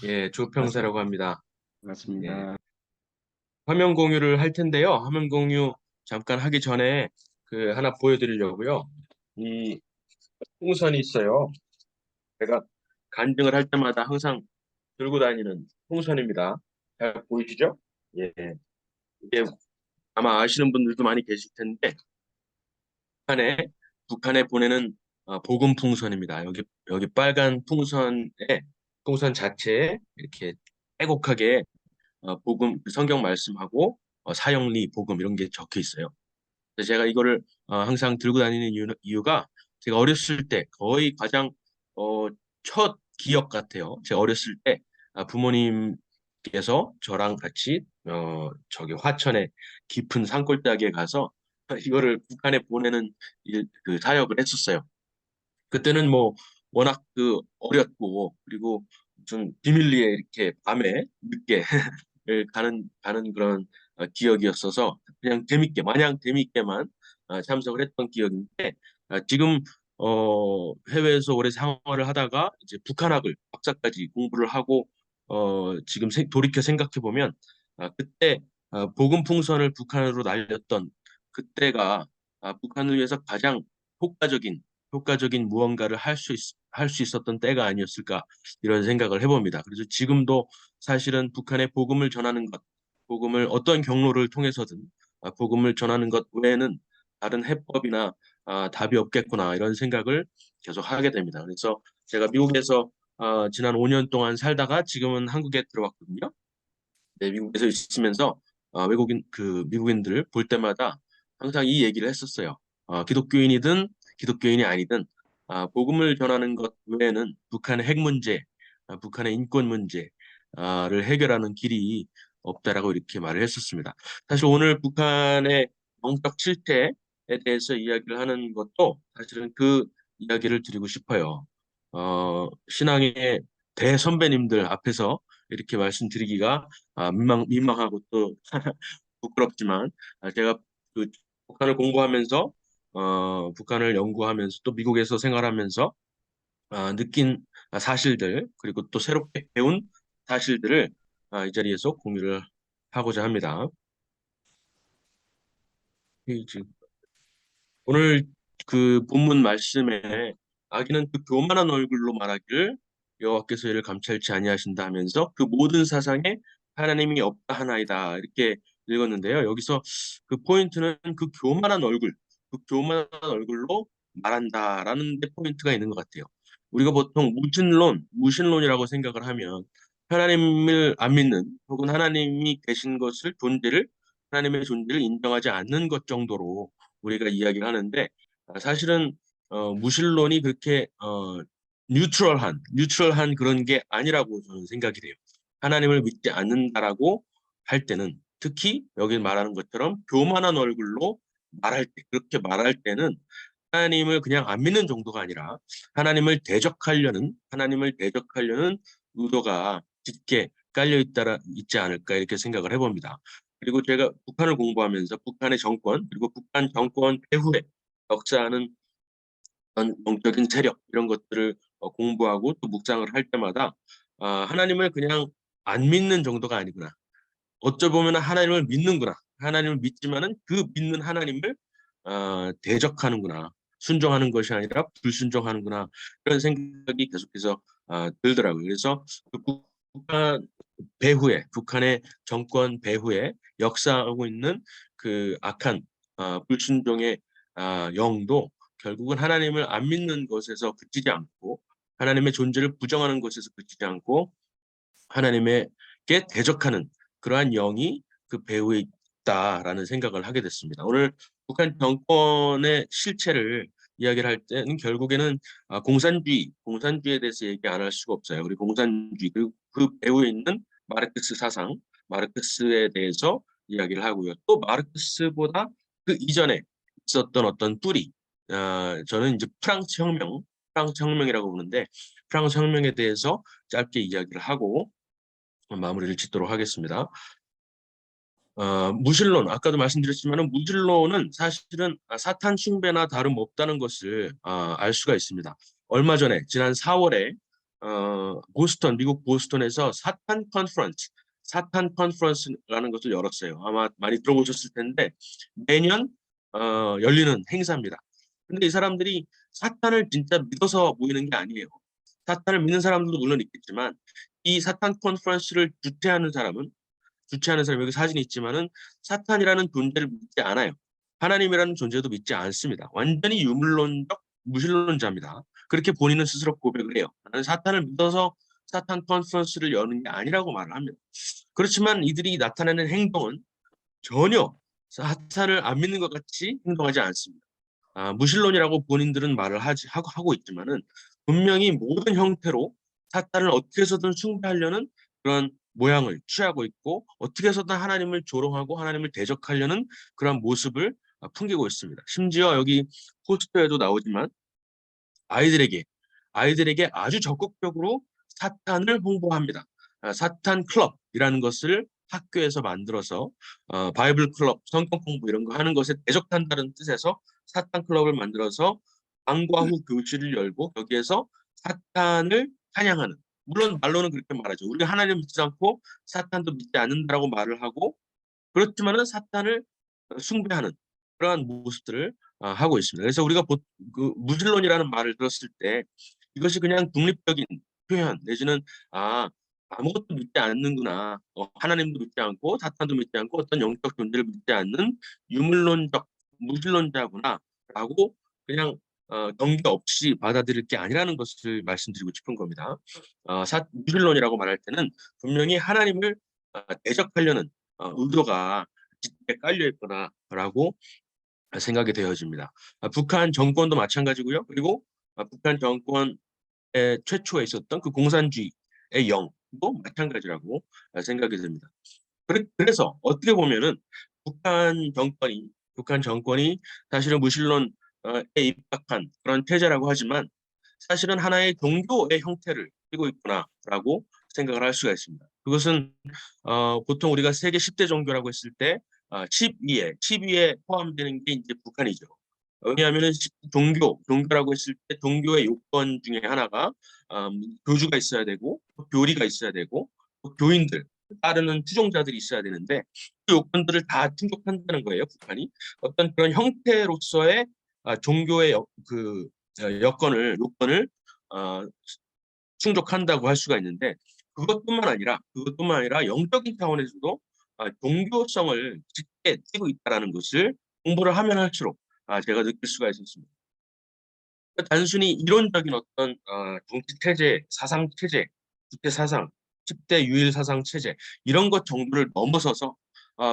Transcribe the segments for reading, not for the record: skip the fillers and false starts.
예, 맞습니다. 조평사라고 합니다. 예, 맞습니다. 화면 공유를 할 텐데요. 화면 공유 잠깐 하기 전에 그 하나 보여드리려고요. 이 풍선이 있어요. 제가 간증을 할 때마다 항상 들고 다니는 풍선입니다. 잘 보이시죠? 예, 이게 아마 아시는 분들도 많이 계실 텐데 북한에 북한에 보내는 복음 풍선입니다. 여기 빨간 풍선 자체에 이렇게 빼곡하게 복음 성경 말씀하고 사형리 복음 이런 게 적혀 있어요. 그래서 제가 이거를 항상 들고 다니는 이유가 제가 어렸을 때 거의 가장 어, 첫 기억 같아요. 제가 어렸을 때 부모님께서 저랑 같이 저기 화천의 깊은 산골짜기에 가서 이거를 북한에 보내는 그 사역을 했었어요. 그때는 뭐 워낙 그 어렸고 그리고 좀 비밀리에 이렇게 밤에 늦게 가는 그런 기억이었어서 그냥 재밌게 마냥 재밌게만 참석을 했던 기억인데 지금 해외에서 오래 생활을 하다가 이제 북한학을 박사까지 공부를 하고 지금 돌이켜 생각해 보면 그때 보금풍선을 북한으로 날렸던 그때가 북한을 위해서 가장 효과적인 효과적인 무언가를 할 수 있었던 때가 아니었을까 이런 생각을 해봅니다. 그래서 지금도 사실은 북한의 복음을 전하는 것, 복음을 어떤 경로를 통해서든 복음을 전하는 것 외에는 다른 해법이나 답이 없겠구나 이런 생각을 계속 하게 됩니다. 그래서 제가 미국에서 지난 5년 동안 살다가 지금은 한국에 들어왔거든요. 네, 미국에서 있으면서 미국인들 볼 때마다 항상 이 얘기를 했었어요. 기독교인이든 기독교인이 아니든 복음을 전하는 것 외에는 북한의 핵 문제, 북한의 인권 문제를 해결하는 길이 없다라고 이렇게 말을 했었습니다. 사실 오늘 북한의 영적 실태에 대해서 이야기를 하는 것도 사실은 그 이야기를 드리고 싶어요. 신앙의 대선배님들 앞에서 이렇게 말씀드리기가 민망하고 또 부끄럽지만 제가 그 북한을 공부하면서 북한을 연구하면서 또 미국에서 생활하면서 느낀 사실들 그리고 또 새롭게 배운 사실들을 이 자리에서 공유를 하고자 합니다. 지금 오늘 그 본문 말씀에 아기는 그 교만한 얼굴로 말하기를 여호와께서 이를 감찰치 아니하신다 하면서 그 모든 사상에 하나님이 없다 하나이다 이렇게 읽었는데요. 여기서 그 포인트는 그 교만한 얼굴, 그 교만한 얼굴로 말한다라는 데 포인트가 있는 것 같아요. 우리가 보통 무신론이라고 생각을 하면 하나님을 안 믿는 혹은 하나님이 계신 것을 하나님의 존재를 인정하지 않는 것 정도로 우리가 이야기를 하는데 사실은 무신론이 그렇게 뉴트럴한 그런 게 아니라고 저는 생각이 돼요. 하나님을 믿지 않는다라고 할 때는 특히 여기 말하는 것처럼 교만한 얼굴로 그렇게 말할 때는 하나님을 그냥 안 믿는 정도가 아니라 하나님을 대적하려는 의도가 짙게 있지 않을까 이렇게 생각을 해봅니다. 그리고 제가 북한을 공부하면서 북한의 정권 그리고 북한 정권 배후에 역사하는 어떤 영적인 세력 이런 것들을 공부하고 또 묵상을 할 때마다 하나님을 그냥 안 믿는 정도가 아니구나. 어쩌 보면 하나님을 믿는구나. 하나님을 믿지만은 그 믿는 하나님을 대적하는구나. 순종하는 것이 아니라 불순종하는구나. 그런 생각이 계속해서 들더라고요. 그래서 그 북한의 정권 배후에 역사하고 있는 그 악한 불순종의 영도 결국은 하나님을 안 믿는 것에서 그치지 않고 하나님의 존재를 부정하는 것에서 그치지 않고 하나님에게 대적하는 그러한 영이 그 배후에 있다라는 생각을 하게 됐습니다. 오늘 북한 정권의 실체를 이야기를 할 때는 결국에는 공산주의에 대해서 얘기 안 할 수가 없어요. 우리 공산주의 그리고 그 배후에 있는 마르크스 사상, 마르크스에 대해서 이야기를 하고요. 또 마르크스보다 그 이전에 있었던 어떤 뿌리, 저는 이제 프랑스 혁명이라고 부르는데 프랑스 혁명에 대해서 짧게 이야기를 하고 마무리를 짓도록 하겠습니다. 아까도 말씀드렸지만 무신론은 사실은 사탄 숭배나 다름없다는 것을 알 수가 있습니다. 얼마 전에 지난 4월에 보스턴, 미국 보스턴에서 사탄 컨퍼런스라는 것을 열었어요. 아마 많이 들어보셨을 텐데 매년 열리는 행사입니다. 근데 이 사람들이 사탄을 진짜 믿어서 모이는 게 아니에요. 사탄을 믿는 사람들도 물론 있겠지만 이 사탄 컨퍼런스를 주최하는 사람이 여기 사진이 있지만은 사탄이라는 존재를 믿지 않아요. 하나님이라는 존재도 믿지 않습니다. 완전히 유물론적 무신론자입니다. 그렇게 본인은 스스로 고백을 해요. 나는 사탄을 믿어서 사탄 컨퍼런스를 여는 게 아니라고 말을 합니다. 그렇지만 이들이 나타내는 행동은 전혀 사탄을 안 믿는 것 같이 행동하지 않습니다. 무신론이라고 본인들은 말을 하고 있지만은 분명히 모든 형태로 사탄을 어떻게 해서든 숭배하려는 그런 모양을 취하고 있고 어떻게 해서든 하나님을 조롱하고 하나님을 대적하려는 그런 모습을 풍기고 있습니다. 심지어 여기 포스터에도 나오지만 아이들에게 아주 적극적으로 사탄을 홍보합니다. 사탄 클럽이라는 것을 학교에서 만들어서 바이블 클럽, 성경 공부 이런 거 하는 것에 대적한다는 뜻에서 사탄 클럽을 만들어서 방과 후 교실을 열고 여기에서 사탄을 찬양하는 물론 말로는 그렇게 말하죠. 우리가 하나님 믿지 않고 사탄도 믿지 않는다라고 말을 하고 그렇지만은 사탄을 숭배하는 그러한 모습들을 하고 있습니다. 그래서 우리가 그 무신론이라는 말을 들었을 때 이것이 그냥 독립적인 표현 내지는 아 아무것도 믿지 않는구나. 하나님도 믿지 않고 사탄도 믿지 않고 어떤 영적 존재를 믿지 않는 유물론적 무신론자구나라고 그냥 경계 없이 받아들일 게 아니라는 것을 말씀드리고 싶은 겁니다. 무신론이라고 말할 때는 분명히 하나님을 대적하려는 의도가 짙게 깔려 있구나라고 생각이 되어집니다. 북한 정권도 마찬가지고요. 그리고 북한 정권의 최초에 있었던 그 공산주의의 영도 마찬가지라고 생각이 됩니다. 그래서 어떻게 보면은 북한 정권이 사실은 무신론에 입각한 그런 태제라고 하지만 사실은 하나의 종교의 형태를 띠고 있구나라고 생각을 할 수가 있습니다. 그것은 보통 우리가 세계 10대 종교라고 했을 때 10위에 포함되는 게 이제 북한이죠. 왜냐하면 종교라고 했을 때 종교의 요건 중에 하나가 교주가 있어야 되고 교리가 있어야 되고 교인들 따르는 추종자들이 있어야 되는데 그 요건들을 다 충족한다는 거예요. 북한이 어떤 그런 형태로서의 종교의 요건을 어, 충족한다고 할 수가 있는데 그것뿐만 아니라 영적인 차원에서도 종교성을 짙게 띠고 있다는 것을 공부를 하면 할수록 제가 느낄 수가 있었습니다. 단순히 이론적인 어떤 정치 체제, 사상 체제, 주체 사상, 10대 유일 사상 체제 이런 것 정도를 넘어서서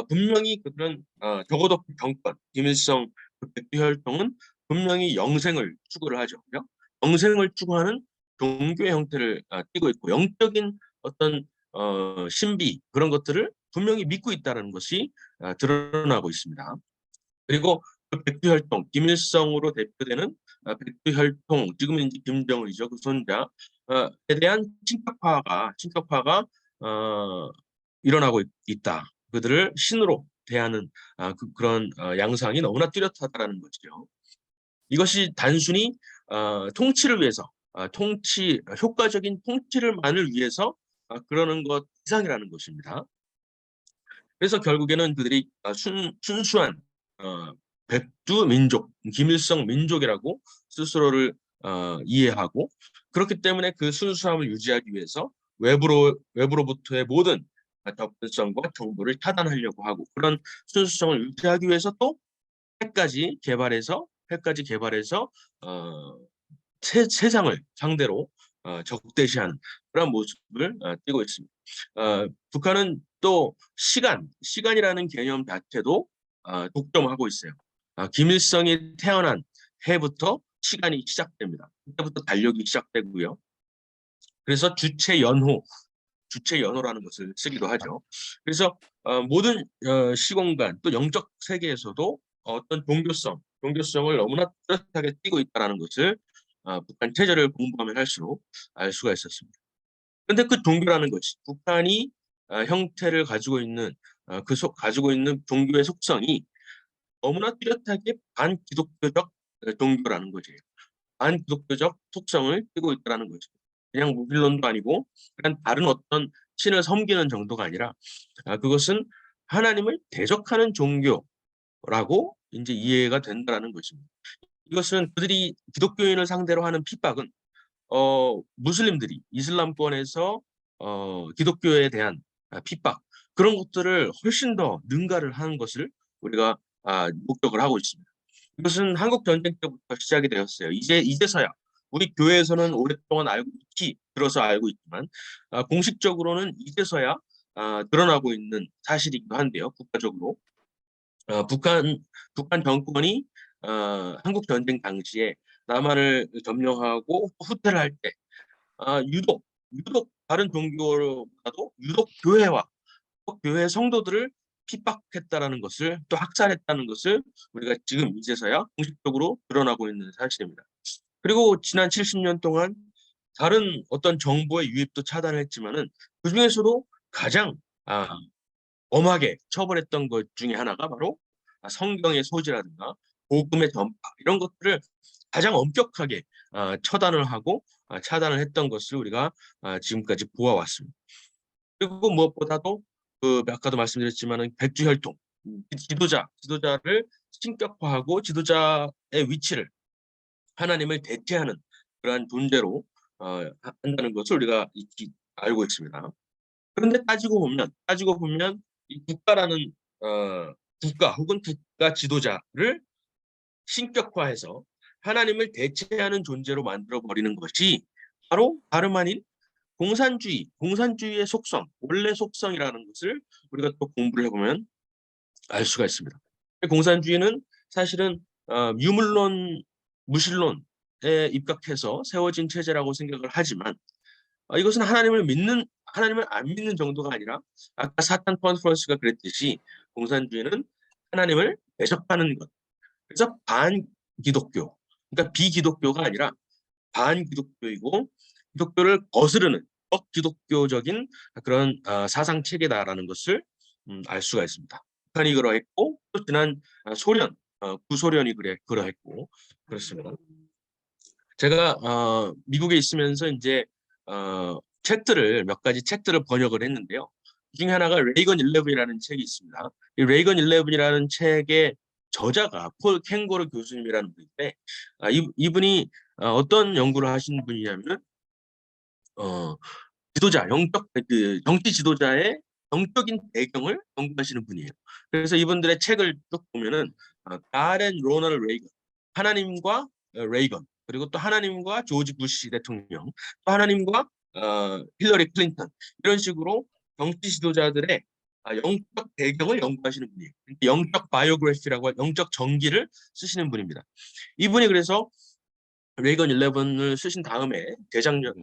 분명히 그들은 적어도 그 정권, 김일성 그 백두 혈통은 분명히 영생을 추구를 하죠. 그죠? 영생을 추구하는 종교의 형태를 띠고 있고 영적인 어떤 신비 그런 것들을 분명히 믿고 있다는 것이 드러나고 있습니다. 그리고 그 백두혈통, 김일성으로 대표되는 백두혈통, 지금은 이제 김정은이죠. 그 손자에 대한 친척파가 일어나고 있다. 그들을 신으로 대하는 그런 양상이 너무나 뚜렷하다는 것이죠. 이것이 단순히 통치를 위해서, 효과적인 통치를만을 위해서 그러는 것 이상이라는 것입니다. 그래서 결국에는 그들이 순수한 백두 민족, 김일성 민족이라고 스스로를 이해하고 그렇기 때문에 그 순수함을 유지하기 위해서 외부로부터의 모든 접근성과 정보를 차단하려고 하고 그런 순수성을 유지하기 위해서 또 핵까지 개발해서 세상을 상대로 적대시하는 그런 모습을 띠고 있습니다. 북한은 또 시간이라는 개념 자체도 독점하고 있어요. 김일성이 태어난 해부터 시간이 시작됩니다. 그때부터 달력이 시작되고요. 그래서 주체연호라는 것을 쓰기도 하죠. 그래서 모든 시공간 또 영적 세계에서도 어떤 종교성을 너무나 뚜렷하게 띠고 있다는 것을 북한 체제를 공부하면 할수록 알 수가 있었습니다. 그런데 그 종교라는 것이 북한이 형태를 가지고 있는 종교의 속성이 너무나 뚜렷하게 반기독교적 종교라는 거죠. 반기독교적 속성을 띠고 있다는 거죠. 그냥 무신론도 아니고 그냥 다른 어떤 신을 섬기는 정도가 아니라 그것은 하나님을 대적하는 종교라고 이제 이해가 된다는 것입니다. 이것은 그들이 기독교인을 상대로 하는 핍박은 무슬림들이 이슬람권에서 기독교에 대한 핍박 그런 것들을 훨씬 더 능가를 하는 것을 우리가 목격을 하고 있습니다. 이것은 한국 전쟁 때부터 시작이 되었어요. 이제서야 우리 교회에서는 오랫동안 알고 익히 들어서 알고 있지만 공식적으로는 이제서야 드러나고 있는 사실이기도 한데요. 국가적으로 북한 정권이 한국 전쟁 당시에 남한을 점령하고 후퇴를 할 때 유독 다른 종교보다도 유독 교회와 교회 성도들을 핍박했다라는 것을 또 학살했다는 것을 우리가 지금 이제서야 공식적으로 드러나고 있는 사실입니다. 그리고 지난 70년 동안 다른 어떤 정보의 유입도 차단을 했지만은 그중에서도 가장 엄하게 처벌했던 것 중에 하나가 바로 성경의 소지라든가 복음의 전파 이런 것들을 가장 엄격하게 처단을 하고 차단을 했던 것을 우리가 지금까지 보아왔습니다. 그리고 무엇보다도 아까도 말씀드렸지만은 백주혈통 지도자를 신격화하고 지도자의 위치를 하나님을 대체하는 그러한 존재로 한다는 것을 우리가 알고 있습니다. 그런데 따지고 보면 이 국가라는 국가 혹은 국가 지도자를 신격화해서 하나님을 대체하는 존재로 만들어 버리는 것이 바로 다름 아닌 공산주의의 속성, 원래 속성이라는 것을 우리가 또 공부를 해보면 알 수가 있습니다. 공산주의는 사실은 유물론, 무신론에 입각해서 세워진 체제라고 생각을 하지만 이것은 하나님을 안 믿는 정도가 아니라 아까 사탄 컨퍼런스가 그랬듯이 공산주의는 하나님을 대적하는 것. 그래서 반기독교, 그러니까 비기독교가 아니라 반기독교이고 기독교를 거스르는 기독교적인 그런 사상 체계다라는 것을 알 수가 있습니다. 북한이 그러했고 또 지난 소련, 구소련이 그러했고 그렇습니다. 제가 미국에 있으면서 이제 몇 가지 책들을 번역을 했는데요. 그 중에 하나가 레이건 11이라는 책이 있습니다. 이 레이건 11이라는 책의 저자가 폴 캥거루 교수님이라는 분인데 이분이 어떤 연구를 하신 분이냐면 정치 지도자의 영적인 배경을 연구하시는 분이에요. 그래서 이분들의 책을 쭉 보면은 God and Ronald Reagan, 하나님과 레이건, 그리고 또 하나님과 조지 부시 대통령, 또 하나님과 힐러리 클린턴 이런 식으로 정치 지도자들의 영적 배경을 연구하시는 분이에요. 영적 바이오그래피라고 영적 전기를 쓰시는 분입니다. 이분이 그래서 레이건 11을 쓰신 다음에 재작년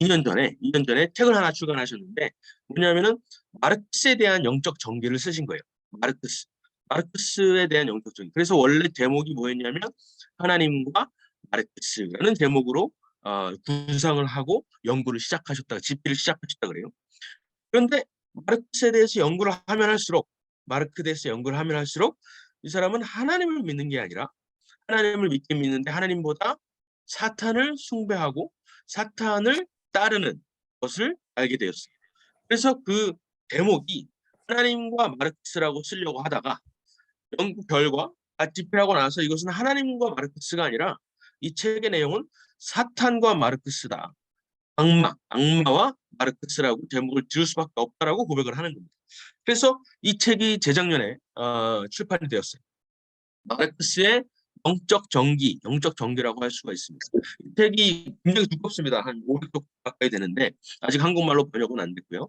2년 전에 책을 하나 출간하셨는데 뭐냐면은 마르크스에 대한 영적 전기를 쓰신 거예요. 마르크스에 대한 영적 전기. 그래서 원래 제목이 뭐였냐면 하나님과 마르크스라는 제목으로 구상을 하고 연구를 집필을 시작하셨다 그래요. 그런데 마르크스에 대해서 연구를 하면 할수록 이 사람은 하나님을 믿는 게 아니라 하나님을 믿는데 하나님보다 사탄을 숭배하고 사탄을 따르는 것을 알게 되었어요. 그래서 그 제목이 하나님과 마르크스라고 쓰려고 하다가 연구 결과 집필하고 나서 이것은 하나님과 마르크스가 아니라 이 책의 내용은 사탄과 마르크스다. 악마와 마르크스라고 제목을 지을 수밖에 없다라고 고백을 하는 겁니다. 그래서 이 책이 재작년에 출판이 되었어요. 마르크스의 영적 전기라고 할 수가 있습니다. 이 책이 굉장히 두껍습니다. 한 500쪽 가까이 되는데 아직 한국말로 번역은 안 됐고요.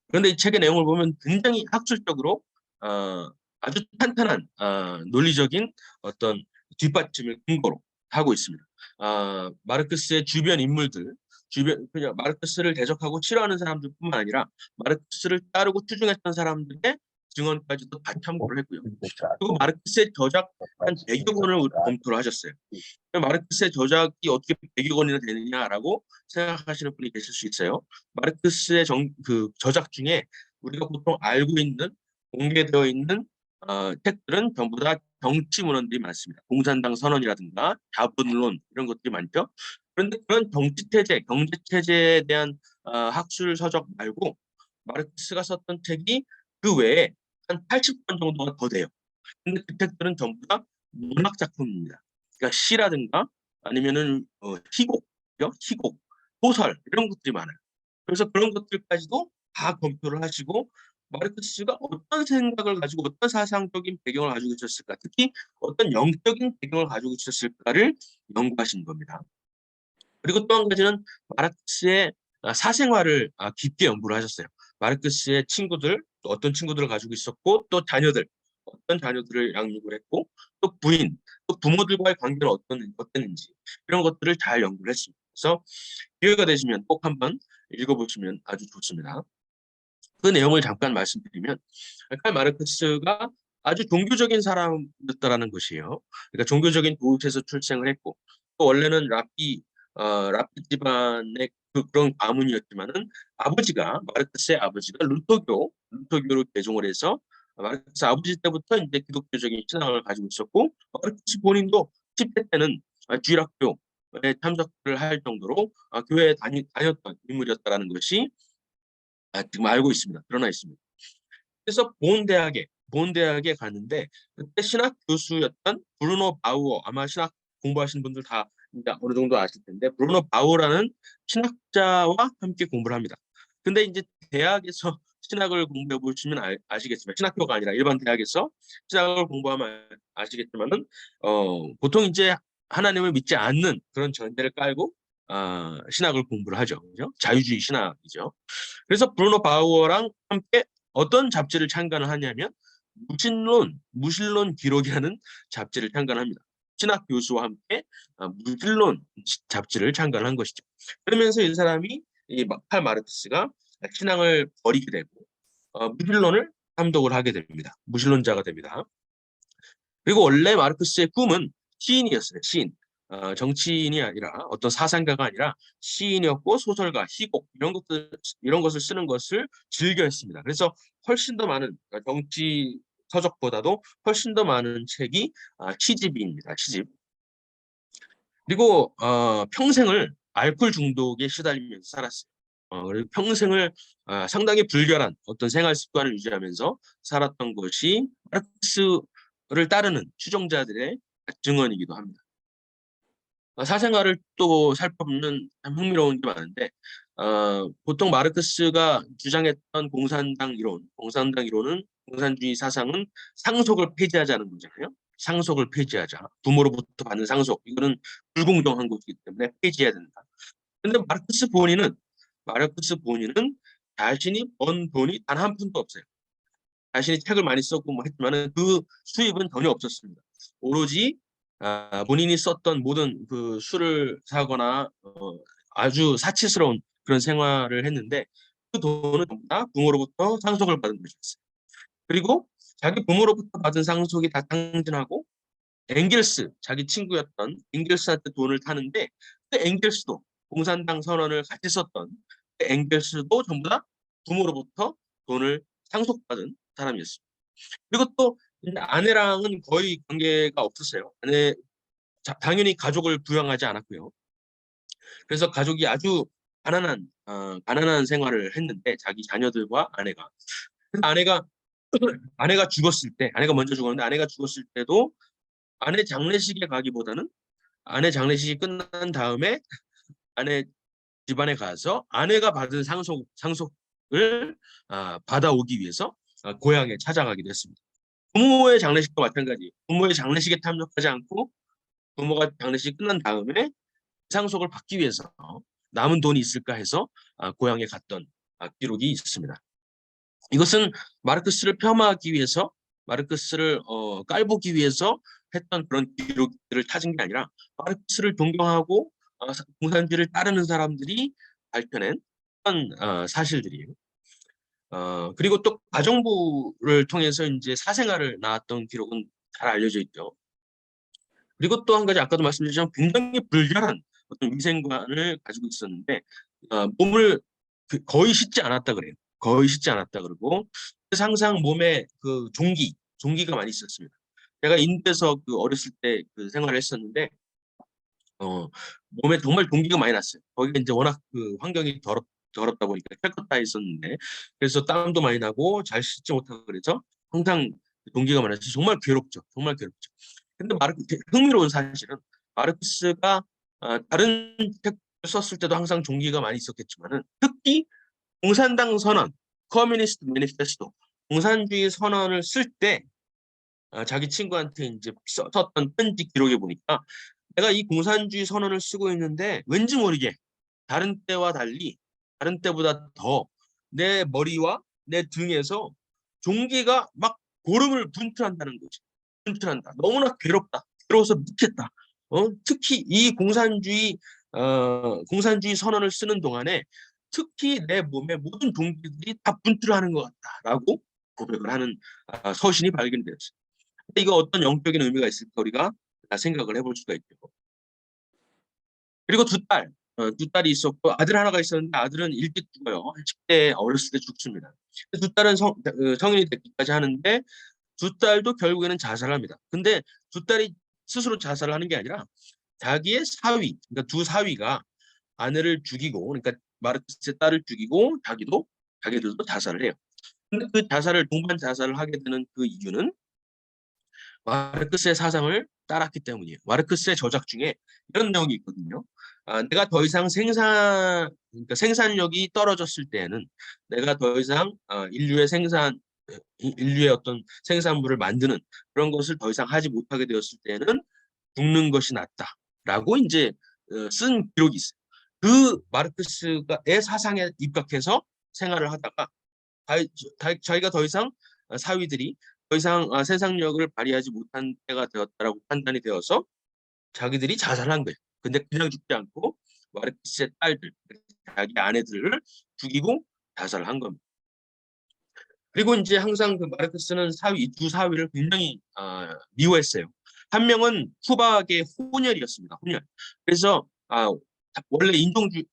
그런데 이 책의 내용을 보면 굉장히 학술적으로 아주 탄탄한 논리적인 어떤 뒷받침을 근거로 하고 있습니다. 마르크스의 주변 인물들, 그냥 마르크스를 대적하고 싫어하는 사람들뿐만 아니라 마르크스를 따르고 추종했던 사람들의 증언까지도 다 참고를 했고요. 그리고 마르크스의 저작 한 100여 권을 검토를 하셨어요. 마르크스의 저작이 어떻게 100여 권이나 되느냐라고 생각하시는 분이 계실 수 있어요. 마르크스의 저작 중에 우리가 보통 알고 있는 공개되어 있는 책들은 전부 다 정치 문헌들이 많습니다. 공산당 선언이라든가 자본론 이런 것들이 많죠. 그런데 그런 정치 체제, 경제 체제에 대한 학술 서적 말고 마르크스가 썼던 책이 그 외에 한 80권 정도가 더 돼요. 근데 그 책들은 전부 다 문학 작품입니다. 그러니까 시라든가 아니면은 희곡이요, 희곡, 소설 이런 것들이 많아요. 그래서 그런 것들까지도 다 검토를 하시고 마르크스가 어떤 생각을 가지고 어떤 사상적인 배경을 가지고 있었을까, 특히 어떤 영적인 배경을 가지고 있었을까를 연구하신 겁니다. 그리고 또 한 가지는 마르크스의 사생활을 깊게 연구를 하셨어요. 마르크스의 친구들, 또 어떤 친구들을 가지고 있었고, 또 자녀들, 어떤 자녀들을 양육을 했고, 또 부인, 또 부모들과의 관계는 어땠는지 이런 것들을 잘 연구를 했습니다. 그래서 기회가 되시면 꼭 한번 읽어보시면 아주 좋습니다. 그 내용을 잠깐 말씀드리면 칼 마르크스가 아주 종교적인 사람이었다라는 것이에요. 그러니까 종교적인 도읍에서 출생을 했고 또 원래는 라피 집안의 그런 가문이었지만은 마르크스의 아버지가 루터교로 개종을 해서 마르크스 아버지 때부터 이제 기독교적인 신앙을 가지고 있었고 마르크스 본인도 10대 때는 주일학교에 참석을 할 정도로 교회에 다녔던 인물이었다라는 것이 지금 알고 있습니다. 드러나 있습니다. 그래서 본대학에 가는데 그때 신학 교수였던 브루노 바우어, 아마 신학 공부하신 분들 다 이제 어느 정도 아실 텐데 브루노 바우어라는 신학자와 함께 공부를 합니다. 근데 이제 대학에서 신학을 공부해 보시면 아시겠지만 신학교가 아니라 일반 대학에서 신학을 공부하면 아시겠지만은 보통 이제 하나님을 믿지 않는 그런 전제를 깔고 신학을 공부를 하죠. 그죠? 자유주의 신학이죠. 그래서 브루노 바우어랑 함께 어떤 잡지를 창간을 하냐면 무신론 기록이라는 잡지를 창간합니다. 신학 교수와 함께 무신론 잡지를 창간한 것이죠. 그러면서 이 사람이 칼 마르크스가 신앙을 버리게 되고 무신론을 탐독을 하게 됩니다. 무신론자가 됩니다. 그리고 원래 마르크스의 꿈은 시인이었어요. 시인. 정치인이 아니라 어떤 사상가가 아니라 시인이었고 소설가, 희곡 이런 것을 쓰는 것을 즐겨했습니다. 그래서 훨씬 더 많은 정치 서적보다도 훨씬 더 많은 책이 시집입니다. 시집. 그리고 평생을 알코올 중독에 시달리면서 살았어요. 그리고 평생을 상당히 불결한 어떤 생활 습관을 유지하면서 살았던 것이 마르크스를 따르는 추종자들의 증언이기도 합니다. 사생활을 또 살펴보면 참 흥미로운 게 많은데 보통 마르크스가 주장했던 공산당 이론은 공산주의 사상은 상속을 폐지하자는 거잖아요. 상속을 폐지하자. 부모로부터 받는 상속. 이거는 불공정한 것이기 때문에 폐지해야 된다. 근데 마르크스 본인은 자신이 번 돈이 단 한 푼도 없어요. 자신이 책을 많이 썼고 뭐 했지만은 그 수입은 전혀 없었습니다. 오로지 본인이 썼던 모든 그 술을 사거나 아주 사치스러운 그런 생활을 했는데 그 돈은 전부 다 부모로부터 상속을 받은 것이었어요. 그리고 자기 부모로부터 받은 상속이 다 상진하고 자기 친구였던 엥겔스한테 돈을 타는데 그 엥겔스도 공산당 선언을 같이 썼던 그 엥겔스도 전부 다 부모로부터 돈을 상속받은 사람이었습니다. 그리고 또 아내랑은 거의 관계가 없었어요. 당연히 가족을 부양하지 않았고요. 그래서 가족이 아주 가난한 생활을 했는데 자기 자녀들과 아내가. 그래서 아내가 먼저 죽었는데 아내가 죽었을 때도 아내 장례식에 가기보다는 아내 장례식이 끝난 다음에 아내 집안에 가서 아내가 받은 상속을 받아오기 위해서 고향에 찾아가기도 했습니다. 부모의 장례식도 마찬가지. 부모의 장례식에 참석하지 않고 부모가 장례식 끝난 다음에 상속을 받기 위해서 남은 돈이 있을까 해서 고향에 갔던 기록이 있습니다. 이것은 마르크스를 폄하하기 위해서 마르크스를 깔보기 위해서 했던 그런 기록들을 찾은 게 아니라 마르크스를 존경하고 공산주의를 따르는 사람들이 밝혀낸 그런 사실들이에요. 그리고 또 가정부를 통해서 이제 사생활을 낳았던 기록은 잘 알려져 있죠. 그리고 또 한 가지 아까도 말씀드렸지만 굉장히 불결한 어떤 위생관을 가지고 있었는데 몸을 거의 씻지 않았다 그래요. 거의 씻지 않았다 그러고 그래서 항상 몸에 그 종기가 많이 있었습니다. 제가 인도에서 그 어렸을 때 그 생활을 했었는데 몸에 정말 동기가 많이 났어요. 거기가 이제 워낙 그 환경이 더럽다 보니까 calcutta 있었는데 그래서 땀도 많이 나고 잘 씻지 못하고 그래서 항상 동기가 많아서 정말 괴롭죠. 정말 괴롭죠. 근데 흥미로운 사실은 마르크스가 다른 책 썼을 때도 항상 동기가 많이 있었겠지만은 특히 공산당 선언, 커뮤니스트 매니페스토, 공산주의 선언을 쓸 때 자기 친구한테 이제 썼던 편지 기록에 보니까 내가 이 공산주의 선언을 쓰고 있는데 왠지 모르게 다른 때와 달리 다른 때보다 더 내 머리와 내 등에서 종기가 막 고름을 분출한다는 거지. 분출한다. 너무나 괴롭다. 괴로워서 미쳤다. 특히 이 공산주의 선언을 쓰는 동안에 특히 내 몸의 모든 종기들이 다 분출하는 것 같다라고 고백을 하는 서신이 발견되었어요. 이거 어떤 영적인 의미가 있을까 우리가 생각을 해볼 수가 있죠. 그리고 두 딸이 있었고 아들 하나가 있었는데 아들은 일찍 죽어요. 10대 어렸을 때 죽습니다. 두 딸은 성인이 되기까지 하는데 두 딸도 결국에는 자살을 합니다. 근데 두 딸이 스스로 자살을 하는 게 아니라 자기의 사위, 그러니까 두 사위가 아내를 죽이고, 그러니까 마르크스의 딸을 죽이고 자기들도 자살을 해요. 근데 그 동반 자살을 하게 되는 그 이유는 마르크스의 사상을 따랐기 때문이에요. 마르크스의 저작 중에 이런 내용이 있거든요. 내가 더 이상 그러니까 생산력이 떨어졌을 때에는 내가 더 이상 인류의 어떤 생산물을 만드는 그런 것을 더 이상 하지 못하게 되었을 때에는 죽는 것이 낫다라고 이제 쓴 기록이 있어요. 그 마르크스의 사상에 입각해서 생활을 하다가 자기가 더 이상 사위들이 더 이상 생산력을 발휘하지 못한 때가 되었다라고 판단이 되어서 자기들이 자살한 거예요. 근데 그냥 죽지 않고 마르크스의 딸들, 자기 아내들을 죽이고 자살을 한 겁니다. 그리고 이제 항상 그 마르크스는 두 사위를 굉장히 미워했어요. 한 명은 후박의 혼혈이었습니다. 혼혈. 그래서 원래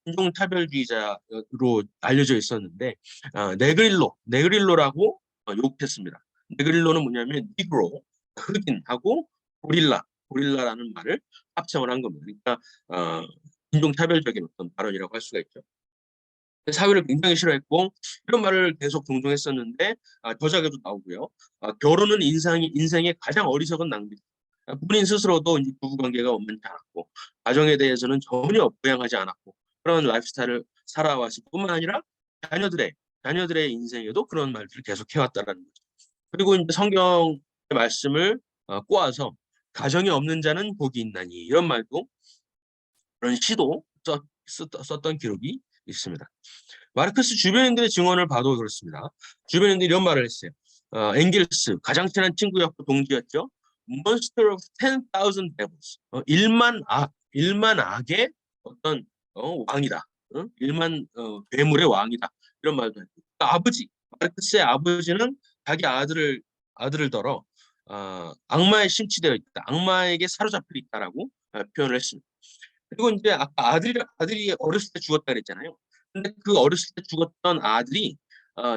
인종차별주의자로 알려져 있었는데 네그릴로라고 욕했습니다. 네그릴로는 뭐냐면 니그로, 흑인하고 고릴라라는 말을 합성을 한 겁니다. 그러니까 인종차별적인 어떤 발언이라고 할 수가 있죠. 사회를 굉장히 싫어했고 이런 말을 계속 종종 했었는데 저작에도 나오고요. 결혼은 인생의 가장 어리석은 낭비다. 본인 스스로도 이제 부부관계가 원만치 않았고 가정에 대해서는 전혀 부양하지 않았고 그런 라이프스타일을 살아왔을 뿐만 아니라 자녀들의 인생에도 그런 말들을 계속 해왔다라는 거죠. 그리고 이제 성경의 말씀을 꼬아서 가정이 없는 자는 복이 있나니 이런 말도 그런 시도 썼던 기록이 있습니다. 마르크스 주변인들의 증언을 봐도 그렇습니다. 주변인들이 이런 말을 했어요. 엥겔스 가장 친한 친구였고 동지였죠. Monster of 10,000 devils. 1만 악의 어떤 왕이다. 1만 괴물의 왕이다. 이런 말도 했고. 마르크스의 아버지는 자기 아들을 덜어 악마에 심취되어 있다. 악마에게 사로잡혀 있다라고 표현을 했습니다. 그리고 이제 아까 아들이 어렸을 때 죽었다 그랬잖아요. 근데 그 어렸을 때 죽었던 아들이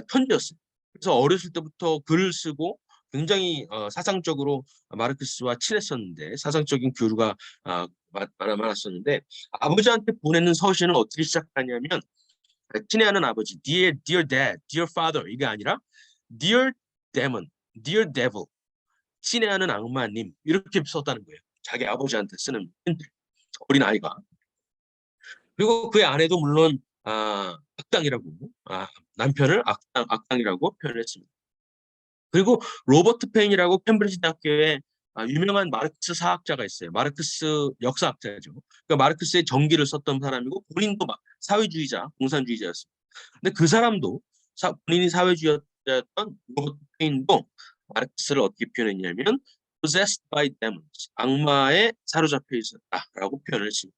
천재였어요. 그래서 어렸을 때부터 글을 쓰고 굉장히 사상적으로 마르크스와 친했었는데 사상적인 교류가 많았었는데 아버지한테 보내는 서신은 어떻게 시작하냐면 친애하는 아버지, dear dad, dear father 이게 아니라 dear demon, dear devil, 친애하는 악마님 이렇게 썼다는 거예요. 자기 아버지한테 쓰는 어린 아이가. 그리고 그의 아내도 물론 악당이라고 남편을 악당이라고 표현했습니다. 그리고 로버트 페인이라고 캠브리지 대학교에 유명한 마르크스 사학자가 있어요. 마르크스 역사학자죠. 그러니까 마르크스의 전기를 썼던 사람이고 본인도 사회주의자, 공산주의자였습니다. 근데 그 사람도 본인이 사회주의자였던 로버트 페인도 마르크스를 어떻게 표현했냐면 possessed by demons, 악마에 사로잡혀 있었다라고 표현을 했습니다.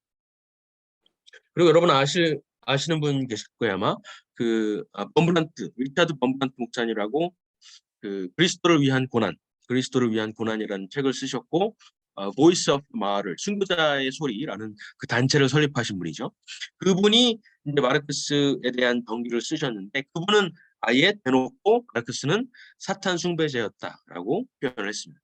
그리고 여러분 아시는 분 계실 거예요 아마 리차드 범브란트 목사님이라고 그리스도를 위한 고난이라는 책을 쓰셨고 Voice of the Martyr, 순교자의 소리라는 그 단체를 설립하신 분이죠. 그분이 이제 마르크스에 대한 동기를 쓰셨는데 그분은 아예 대놓고 마르크스는 사탄 숭배자였다라고 표현을 했습니다.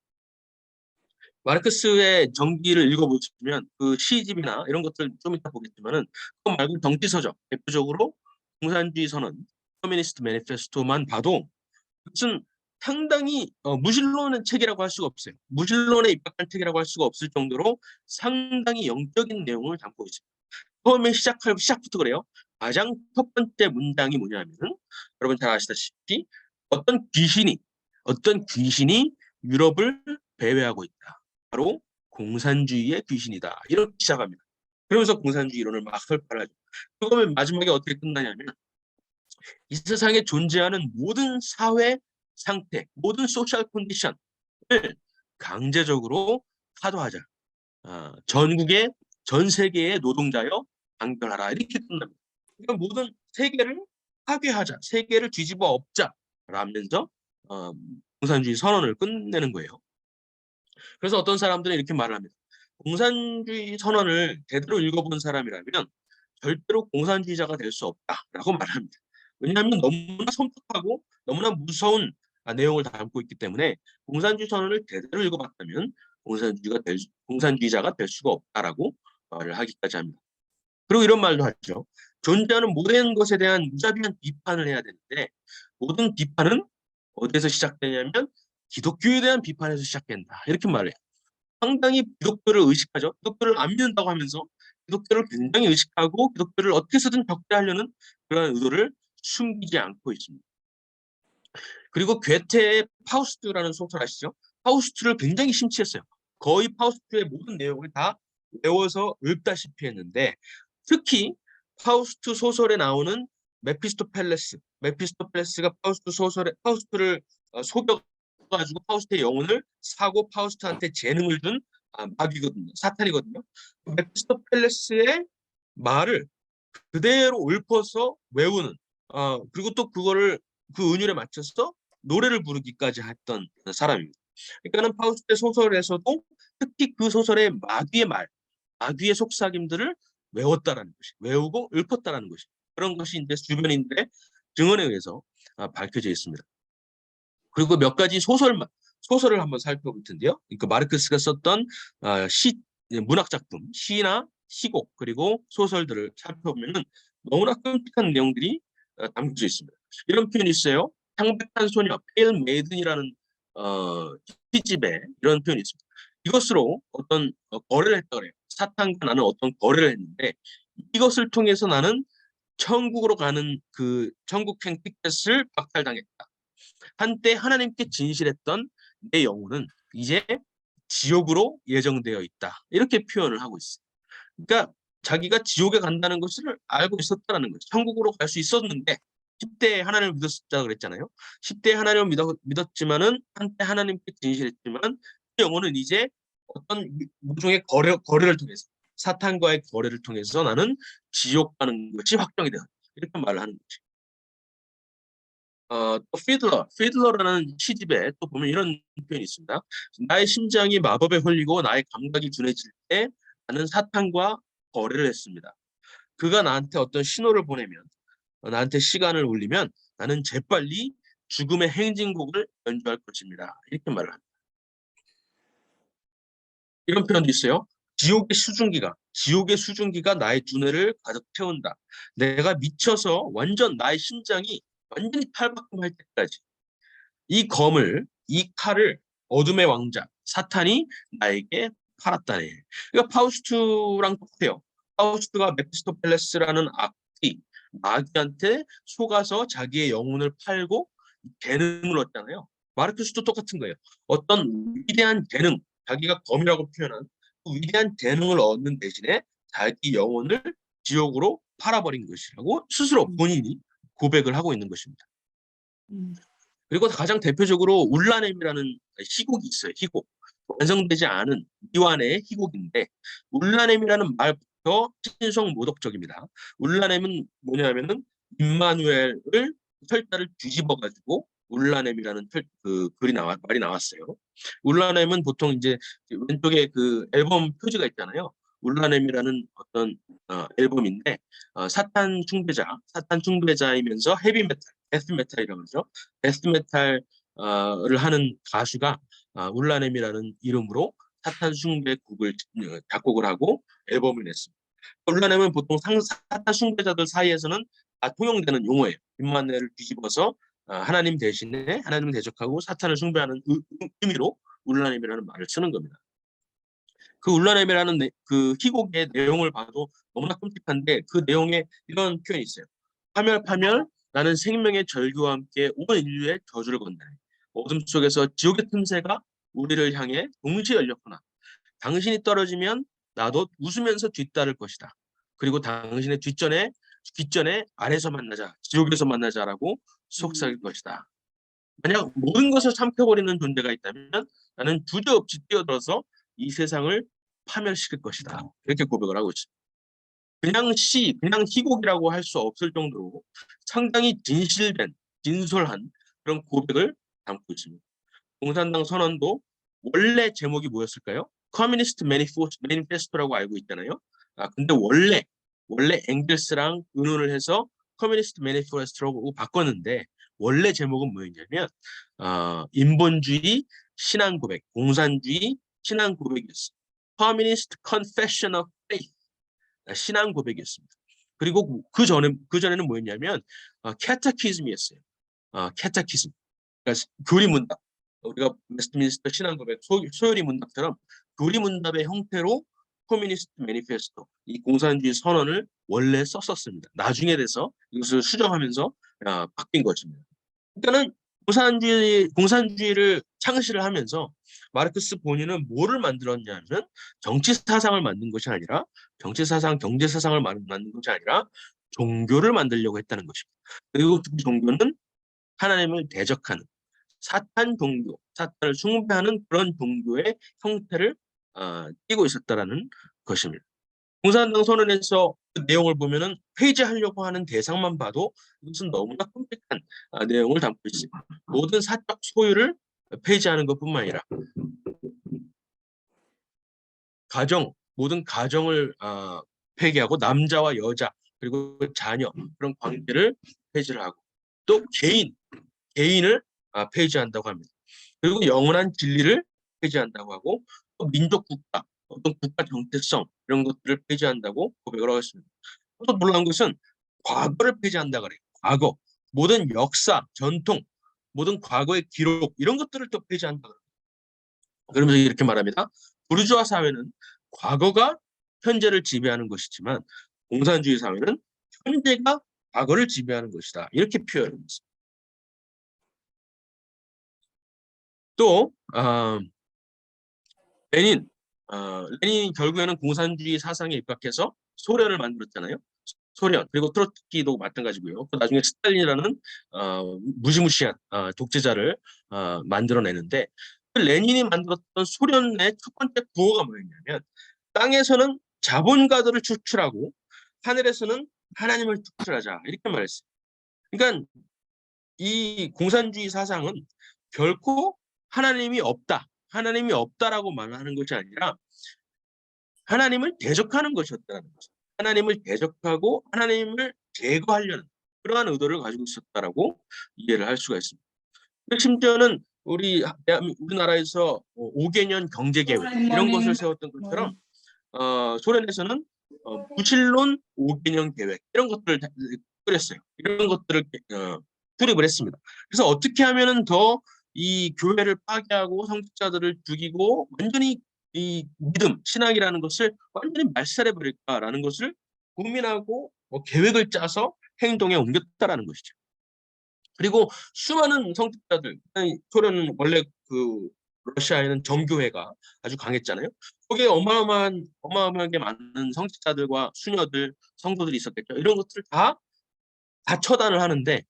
마르크스의 정기를 읽어보시면 그 시집이나 이런 것들 좀 이따 보겠지만은 그거 말고 정치서적 대표적으로 공산주의 선언, 커뮤니스트 매니페스토만 봐도 무슨 상당히 무신론의 책이라고 할 수가 없어요. 무신론에 입각한 책이라고 할 수가 없을 정도로 상당히 영적인 내용을 담고 있습니다. 처음에 시작부터 그래요. 가장 첫 번째 문장이 뭐냐면은 여러분 잘 아시다시피 어떤 귀신이 유럽을 배회하고 있다. 바로 공산주의의 귀신이다. 이렇게 시작합니다. 그러면서 공산주의 이론을 막 설파를 하죠. 그러면 마지막에 어떻게 끝나냐면 이 세상에 존재하는 모든 사회 상태, 모든 소셜 컨디션을 강제적으로 타도하자. 전국의 전 세계의 노동자여 단결하라 이렇게 끝납니다. 그러니까 모든 세계를 파괴하자, 세계를 뒤집어 엎자라면서 공산주의 선언을 끝내는 거예요. 그래서 어떤 사람들은 이렇게 말을 합니다. 공산주의 선언을 제대로 읽어본 사람이라면 절대로 공산주의자가 될 수 없다라고 말합니다. 왜냐하면 너무나 섬뜩하고 너무나 무서운 내용을 담고 있기 때문에 공산주의 선언을 제대로 읽어봤다면 공산주의자가 될 수가 없다라고 말을 하기까지 합니다. 그리고 이런 말도 하죠. 존재하는 모든 것에 대한 무자비한 비판을 해야 되는데 모든 비판은 어디에서 시작되냐면 기독교에 대한 비판에서 시작된다. 이렇게 말해요. 상당히 기독교를 의식하죠. 기독교를 안 믿는다고 하면서 기독교를 굉장히 의식하고 기독교를 어떻게 해서든 적대하려는 그런 의도를 숨기지 않고 있습니다. 그리고 괴테의 파우스트라는 소설 아시죠? 파우스트를 굉장히 심취했어요. 거의 파우스트의 모든 내용을 다 외워서 읽다시피 했는데 특히 파우스트 소설에 나오는 메피스토펠레스가 파우스트를 속여가지고 파우스트의 영혼을 사고 파우스트한테 재능을 준 마귀거든요. 사탄이거든요. 메피스토펠레스의 말을 그대로 읊어서 외우는 그리고 또 그거를 그 은율에 맞춰서 노래를 부르기까지 했던 사람입니다. 그러니까는 파우스트의 소설에서도 특히 그 소설의 마귀의 속삭임들을 외웠다라는 것이, 외우고 읊었다라는 것이 그런 것이 이제 주변인들의 증언에 의해서 밝혀져 있습니다. 그리고 몇 가지 소설을 한번 살펴볼 텐데요. 그러니까 마르크스가 썼던 문학 작품, 시나 시곡 그리고 소설들을 살펴보면은 너무나 끔찍한 내용들이 담겨져 있습니다. 이런 표현이 있어요. 창백한 소녀, 페일 메이든이라는 시집에 이런 표현이 있습니다. 이것으로 어떤 거래를 했다 그래요. 사탄과 나는 어떤 거래를 했는데 이것을 통해서 나는 천국으로 가는 그 천국행 티켓을 박탈당했다. 한때 하나님께 진실했던 내 영혼은 이제 지옥으로 예정되어 있다. 이렇게 표현을 하고 있어요. 그러니까 자기가 지옥에 간다는 것을 알고 있었다는 거죠. 천국으로 갈 수 있었는데 10대에 하나님을 믿었다 그랬잖아요. 10대에 하나님을 믿었지만은 한때 하나님께 진실했지만 그 영혼은 이제 어떤 모종의 거래를 통해서 사탄과의 거래를 통해서 나는 지옥 가는 것이 확정이 되었다. 이렇게 말을 하는 거죠. 또 피들러라는 시집에 또 보면 이런 표현이 있습니다. 나의 심장이 마법에 홀리고 나의 감각이 둔해질 때 나는 사탄과 거래를 했습니다. 그가 나한테 어떤 신호를 보내면 나한테 시간을 올리면 나는 재빨리 죽음의 행진곡을 연주할 것입니다. 이렇게 말을 합니다. 이런 표현도 있어요. 지옥의 수증기가 나의 두뇌를 가득 채운다. 내가 미쳐서 나의 심장이 완전히 탈바꿈할 때까지 이 칼을 어둠의 왕자, 사탄이 나에게 팔았다네. 그러니까 파우스트랑 똑같아요. 파우스트가 메피스토펠레스라는 마귀한테 속아서 자기의 영혼을 팔고 재능을 얻잖아요. 마르크스도 똑같은 거예요. 어떤 위대한 재능, 자기가 검이라고 표현한 그 위대한 재능을 얻는 대신에 자기 영혼을 지옥으로 팔아버린 것이라고 스스로 본인이 고백을 하고 있는 것입니다. 그리고 가장 대표적으로 울라넴이라는 희곡이 있어요. 희곡. 완성되지 않은 미완의 희곡인데 울라넴이라는 말부터 신성 모독적입니다. 울라넴은 뭐냐면은 임마누엘을 철자를 뒤집어 가지고 울라넴이라는 말이 나왔어요. 울라넴은 보통 이제 왼쪽에 그 앨범 표지가 있잖아요. 울라넴이라는 어떤 앨범인데 사탄 숭배자이면서 헤비메탈, 데스메탈이라고 그러죠. 데스메탈을 하는 가수가 울라넴이라는 이름으로 사탄 숭배 곡을 작곡을 하고 앨범을 냈습니다. 울라넴은 보통 사탄 숭배자들 사이에서는 다 통용되는 용어예요. 빈만회를 뒤집어서 하나님 대신에 하나님을 대적하고 사탄을 숭배하는 의미로 울라넴이라는 말을 쓰는 겁니다. 그 울라넴이라는 그 희곡의 내용을 봐도 너무나 끔찍한데 그 내용에 이런 표현이 있어요. 파멸 파멸 나는 생명의 절규와 함께 온 인류의 저주를 건다네. 어둠 속에서 지옥의 틈새가 우리를 향해 동시에 열렸구나. 당신이 떨어지면 나도 웃으면서 뒤따를 것이다. 그리고 당신의 뒷전에 아래서 만나자, 지옥에서 만나자라고 속삭일 것이다. 만약 모든 것을 삼켜버리는 존재가 있다면 나는 주저없이 뛰어들어서 이 세상을 파멸시킬 것이다. 이렇게 고백을 하고 있습니다. 그냥 그냥 희곡이라고 할 수 없을 정도로 상당히 진솔한 그런 고백을 담고 있습니다. 공산당 선언도 원래 제목이 뭐였을까요? 커뮤니스트 매니페스토라고 알고 있잖아요. 근데 원래 앵글스랑 의논을 해서 커뮤니스트 매니페스토라고 바꿨는데 원래 제목은 뭐였냐면 인본주의 신앙 고백, 공산주의 신앙 고백이었어요. Communist Confession of Faith, 신앙 고백이었습니다. 그리고 그 전에는 뭐였냐면 캐타키즘이었어요. 캐타키즘. 그러니까 교리문답. 우리가 웨스트민스터 신앙 고백, 소요리 문답처럼 교리 문답의 형태로 커뮤니스트 매니페스토, 이 공산주의 선언을 원래 썼었습니다. 나중에 돼서 이것을 수정하면서 바뀐 것입니다. 그러니까는 공산주의를 창시를 하면서 마르크스 본인은 뭐를 만들었냐면 정치 사상을 만든 것이 아니라 정치 사상, 경제 사상을 만든 것이 아니라 종교를 만들려고 했다는 것입니다. 그리고 그 종교는 하나님을 대적하는 사탄 종교, 사탄을 숭배하는 그런 종교의 형태를 띠고 있었다라는 것입니다. 공산당 선언에서 그 내용을 보면은 폐지하려고 하는 대상만 봐도 이것은 너무나 끔찍한 내용을 담고 있습니다. 모든 사적 소유를 폐지하는 것뿐만 아니라 모든 가정을 폐기하고 남자와 여자 그리고 자녀 그런 관계를 폐지를 하고 또 개인을 폐지한다고 합니다. 그리고 영원한 진리를 폐지한다고 하고 또 민족 국가, 어떤 국가 정체성 이런 것들을 폐지한다고 고백을 하고 있습니다. 또 놀라운 것은 과거를 폐지한다 그래요. 과거, 모든 역사, 전통, 모든 과거의 기록 이런 것들을 또 폐지한다 그래요. 그러면서 이렇게 말합니다. 부르주아 사회는 과거가 현재를 지배하는 것이지만 공산주의 사회는 현재가 과거를 지배하는 것이다. 이렇게 표현합니다. 또 레닌이 결국에는 공산주의 사상에 입각해서 소련을 만들었잖아요. 소련 그리고 트로츠키도 마찬가지고요. 또 나중에 스탈린이라는 무시무시한 독재자를 만들어내는데 그 레닌이 만들었던 소련의 첫 번째 구호가 뭐였냐면 땅에서는 자본가들을 추출하고 하늘에서는 하나님을 추출하자 이렇게 말했어요. 그러니까 이 공산주의 사상은 결코 하나님이 없다라고 말하는 것이 아니라 하나님을 대적하는 것이었다는 거죠. 하나님을 대적하고 하나님을 제거하려는 그러한 의도를 가지고 있었다라고 이해를 할 수가 있습니다. 심지어는 우리나라에서 5개년 경제 계획 이런 것을 세웠던 것처럼 소련에서는 부실론 5개년 계획 이런 것들을 꾸렸어요. 이런 것들을 수립을 했습니다. 그래서 어떻게 하면은 더 이 교회를 파괴하고 성직자들을 죽이고 완전히 이 신앙이라는 것을 완전히 말살해 버릴까라는 것을 고민하고 계획을 짜서 행동에 옮겼다라는 것이죠. 그리고 수많은 성직자들, 소련은 원래 그 러시아에는 정교회가 아주 강했잖아요. 거기에 어마어마하게 많은 성직자들과 수녀들, 성도들이 있었겠죠. 이런 것들을 다 처단을 하는데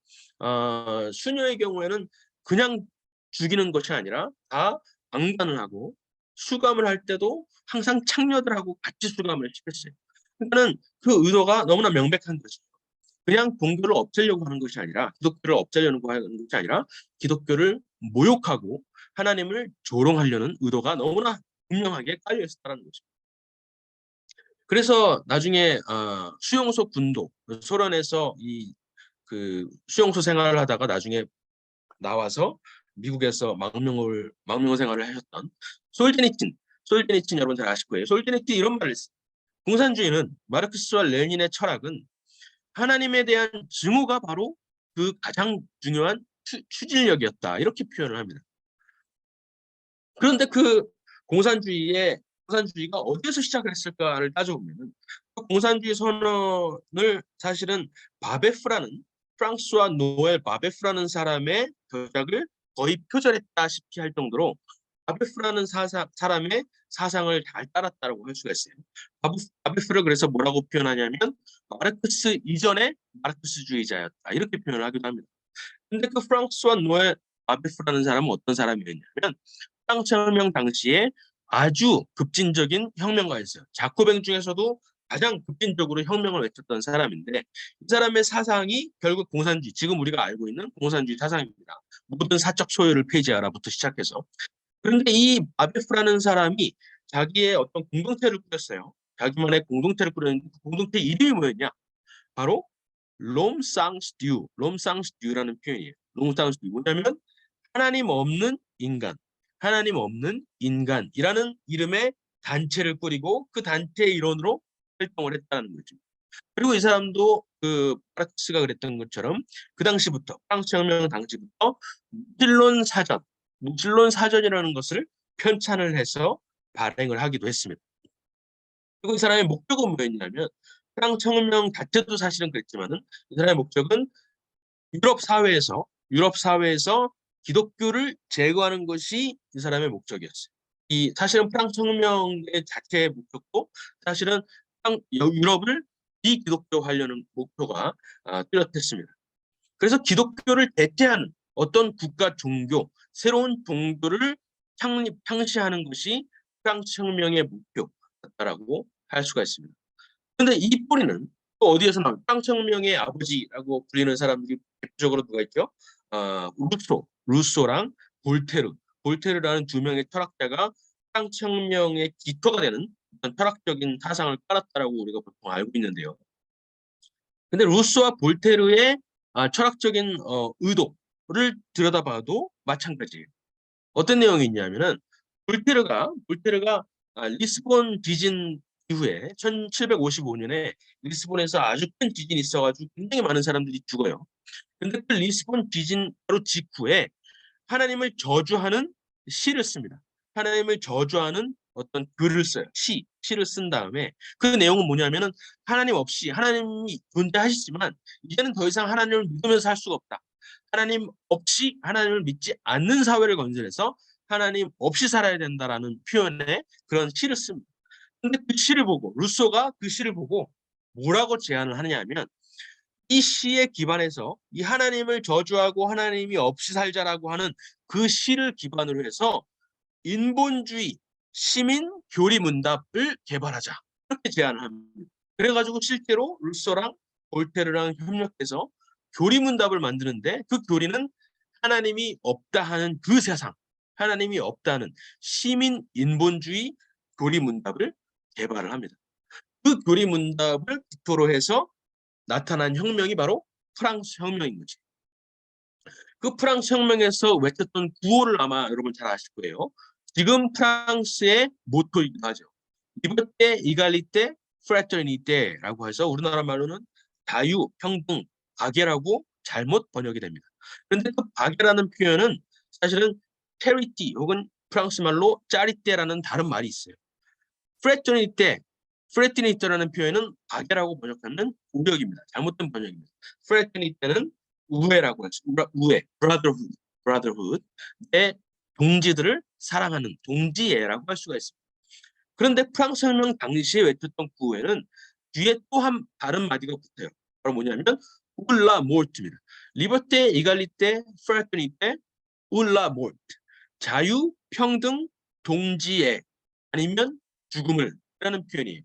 수녀의 경우에는 그냥 죽이는 것이 아니라 다 강간을 하고 수감을 할 때도 항상 창녀들하고 같이 수감을 시켰어요. 그러니까는 그 의도가 너무나 명백한 것이죠. 그냥 종교를 없애려고 하는 것이 아니라 기독교를 없애려고 하는 것이 아니라 기독교를 모욕하고 하나님을 조롱하려는 의도가 너무나 분명하게 깔려 있었다는 거죠. 그래서 나중에 수용소 군도 소련에서 그 수용소 생활을 하다가 나중에 나와서 미국에서 망명을 생활을 하셨던 솔제니츠는 여러분 잘 아실 거예요. 솔제니츠 이런 말을 했어요. 공산주의는 마르크스와 레닌의 철학은 하나님에 대한 증오가 바로 그 가장 중요한 추진력이었다. 이렇게 표현을 합니다. 그런데 그 공산주의가 어디에서 시작을 했을까를 따져보면 그 공산주의 선언을 사실은 바베프라는 프랑스와 노엘 바베프라는 사람의 저작을 거의 표절했다시피 할 정도로 바베프라는 사람의 사상을 잘 따랐다고 할 수가 있어요. 바베프를 그래서 뭐라고 표현하냐면 마르크스 이전의 마르크스주의자였다. 이렇게 표현을 하기도 합니다. 근데 그 프랑스와 노엘 바베프라는 사람은 어떤 사람이었냐면 프랑스 혁명 당시에 아주 급진적인 혁명가였어요. 자코뱅 중에서도 가장 급진적으로 혁명을 외쳤던 사람인데 이 사람의 사상이 결국 공산주의, 지금 우리가 알고 있는 공산주의 사상입니다. 모든 사적 소유를 폐지하라부터 시작해서. 그런데 이 바베프라는 사람이 자기의 어떤 공동체를 꾸렸어요. 자기만의 공동체를 꾸렸는데 그 공동체 이름이 뭐였냐? 바로 롬상스듀, 롬상스듀라는 표현이에요. 롬상스듀 뭐냐면 하나님 없는 인간, 하나님 없는 인간이라는 이름의 단체를 꾸리고 그 단체의 일원으로 활동을 했다는 거죠. 그리고 이 사람도 그 마르크스가 그랬던 것처럼 그 당시부터 프랑스 혁명 당시부터 무질론 사전이라는 것을 편찬을 해서 발행을 하기도 했습니다. 그리고 이 사람의 목적은 뭐였냐면 프랑스 혁명 자체도 사실은 그랬지만은 이 사람의 목적은 유럽 사회에서 기독교를 제거하는 것이 이 사람의 목적이었어요. 이 사실은 프랑스 혁명의 자체의 목적도 사실은 유럽을 비기독교화하려는 목표가 뚜렷했습니다. 그래서 기독교를 대체하는 어떤 국가 종교, 새로운 종교를 창시하는 것이 프랑스 혁명의 목표였다라고 할 수가 있습니다. 그런데 이 뿌리는 또 어디에서 나온 프랑스 혁명의 아버지라고 불리는 사람들이 대표적으로 누가 있죠? 루소랑 볼테르라는 두 명의 철학자가 프랑스 혁명의 기초가 되는 어떤 철학적인 사상을 깔았다라고 우리가 보통 알고 있는데요. 근데 루소와 볼테르의 철학적인 의도를 들여다봐도 마찬가지예요. 어떤 내용이 있냐면은 볼테르가 리스본 지진 이후에 1755년에 리스본에서 아주 큰 지진이 있어가지고 굉장히 많은 사람들이 죽어요. 근데 그 리스본 지진 바로 직후에 하나님을 저주하는 시를 씁니다. 하나님을 저주하는 어떤 글을 써요. 시를 쓴 다음에 그 내용은 뭐냐면은 하나님 없이 하나님이 존재하시지만 이제는 더 이상 하나님을 믿으면서 살 수가 없다. 하나님 없이 하나님을 믿지 않는 사회를 건설해서 하나님 없이 살아야 된다라는 표현의 그런 시를 씁니다. 근데 그 시를 보고 루소가 그 시를 보고 뭐라고 제안을 하냐면 이 시에 기반해서 이 하나님을 저주하고 하나님이 없이 살자라고 하는 그 시를 기반으로 해서 인본주의 시민 교리 문답을 개발하자. 이렇게 제안을 합니다. 그래가지고 실제로 루소랑 볼테르랑 협력해서 교리 문답을 만드는데 그 교리는 하나님이 없다 하는 그 세상, 하나님이 없다는 시민 인본주의 교리 문답을 개발을 합니다. 그 교리 문답을 기초로 해서 나타난 혁명이 바로 프랑스 혁명인 거지. 그 프랑스 혁명에서 외쳤던 구호를 아마 여러분 잘 아실 거예요. 지금 프랑스의 모토이기도 하죠. 리버테, 이갈리테, 프라터니테라고 해서 우리나라 말로는 자유, 평등, 박애라고 잘못 번역이 됩니다. 그런데 그 박애라는 표현은 사실은 체리티 혹은 프랑스 말로 짜리떼라는 다른 말이 있어요. 프레티니테라는 표현은 박애라고 번역하면 우력입니다. 잘못된 번역입니다. 프레티니테는 우애라고 하죠. 우애, brotherhood의 동지들을 사랑하는 동지애라고 할 수가 있습니다. 그런데 프랑스 혁명 당시에 외쳤던 구호에는 뒤에 또 한 다른 마디가 붙어요. 바로 뭐냐면 울라 몰트입니다. 리버테, 이갈리테, 프레티니테, 울라 몰트. 자유, 평등, 동지애 아니면 죽음을 라는 표현이에요.